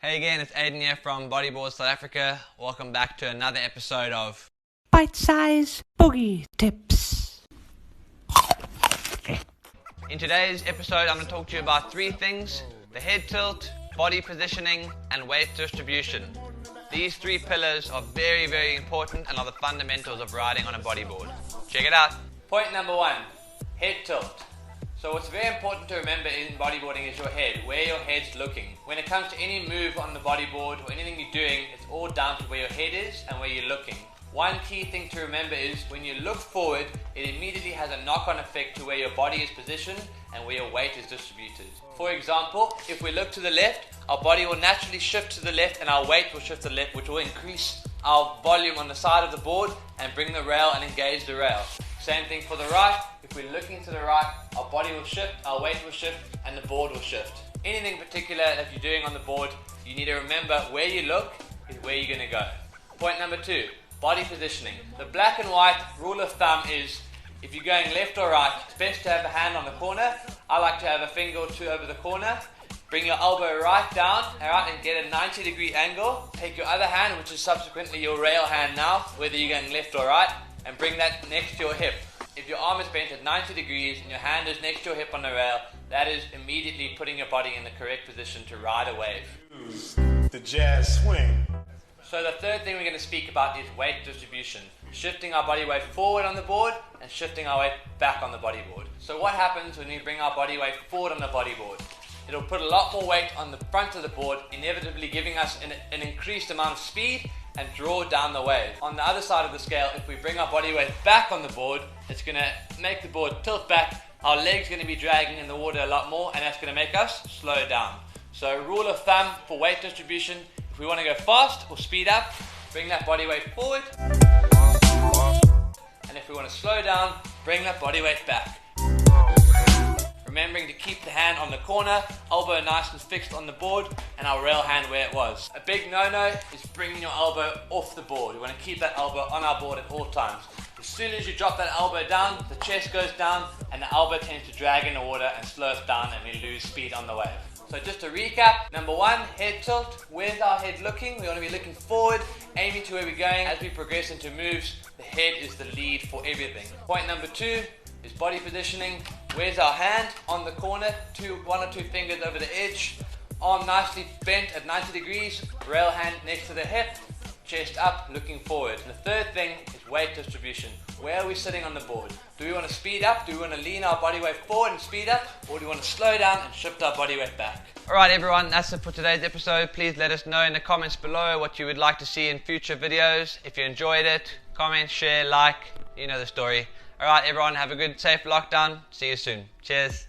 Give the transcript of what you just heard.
Hey again, it's Aiden here from Bodyboard South Africa. Welcome back to another episode of Bite-size Boogie Tips. In today's episode, I'm going to talk to you about three things: the head tilt, body positioning, and weight distribution. These three pillars are very, very important and are the fundamentals of riding on a bodyboard. Check it out. Point number one, head tilt. So what's very important to remember in bodyboarding is your head, where your head's looking. When it comes to any move on the bodyboard or anything you're doing, it's all down to where your head is and where you're looking. One key thing to remember is when you look forward, it immediately has a knock-on effect to where your body is positioned and where your weight is distributed. For example, if we look to the left, our body will naturally shift to the left and our weight will shift to the left, which will increase our volume on the side of the board and bring the rail and engage the rail. Same thing for the right. If we're looking to the right, our body will shift, our weight will shift, and the board will shift. Anything particular that you're doing on the board, you need to remember where you look is where you're going to go. Point number two, body positioning. The black and white rule of thumb is if you're going left or right, it's best to have a hand on the corner. I like to have a finger or two over the corner. Bring your elbow right down, alright, and get a 90-degree angle. Take your other hand, which is subsequently your rail hand now, whether you're going left or right, and bring that next to your hip. If your arm is bent at 90 degrees and your hand is next to your hip on the rail, that is immediately putting your body in the correct position to ride a wave. The jazz swing. So the third thing we're going to speak about is weight distribution. Shifting our body weight forward on the board and shifting our weight back on the bodyboard. So what happens when we bring our body weight forward on the bodyboard? It'll put a lot more weight on the front of the board, inevitably giving us an increased amount of speed and draw down the wave. On the other side of the scale, if we bring our body weight back on the board, it's going to make the board tilt back. Our legs are going to be dragging in the water a lot more, and that's going to make us slow down. So rule of thumb for weight distribution, if we want to go fast or speed up, bring that body weight forward. And if we want to slow down, bring that body weight back. Remembering to keep the hand on the corner, elbow nice and fixed on the board, and our rail hand where it was. A big no-no is bringing your elbow off the board. We want to keep that elbow on our board at all times. As soon as you drop that elbow down, the chest goes down, and the elbow tends to drag in the water and slow us down, and we lose speed on the wave. So just to recap, number one, head tilt. Where's our head looking? We want to be looking forward, aiming to where we're going. As we progress into moves, the head is the lead for everything. Point number two is body positioning. Where's our hand? On the corner, one or two fingers over the edge, arm nicely bent at 90 degrees, rail hand next to the hip, chest up, looking forward. And the third thing is weight distribution. Where are we sitting on the board? Do we want to speed up? Do we want to lean our body weight forward and speed up? Or do we want to slow down and shift our body weight back? Alright everyone, that's it for today's episode. Please let us know in the comments below what you would like to see in future videos. If you enjoyed it, comment, share, like, you know the story. Alright everyone, have a good, safe lockdown. See you soon. Cheers.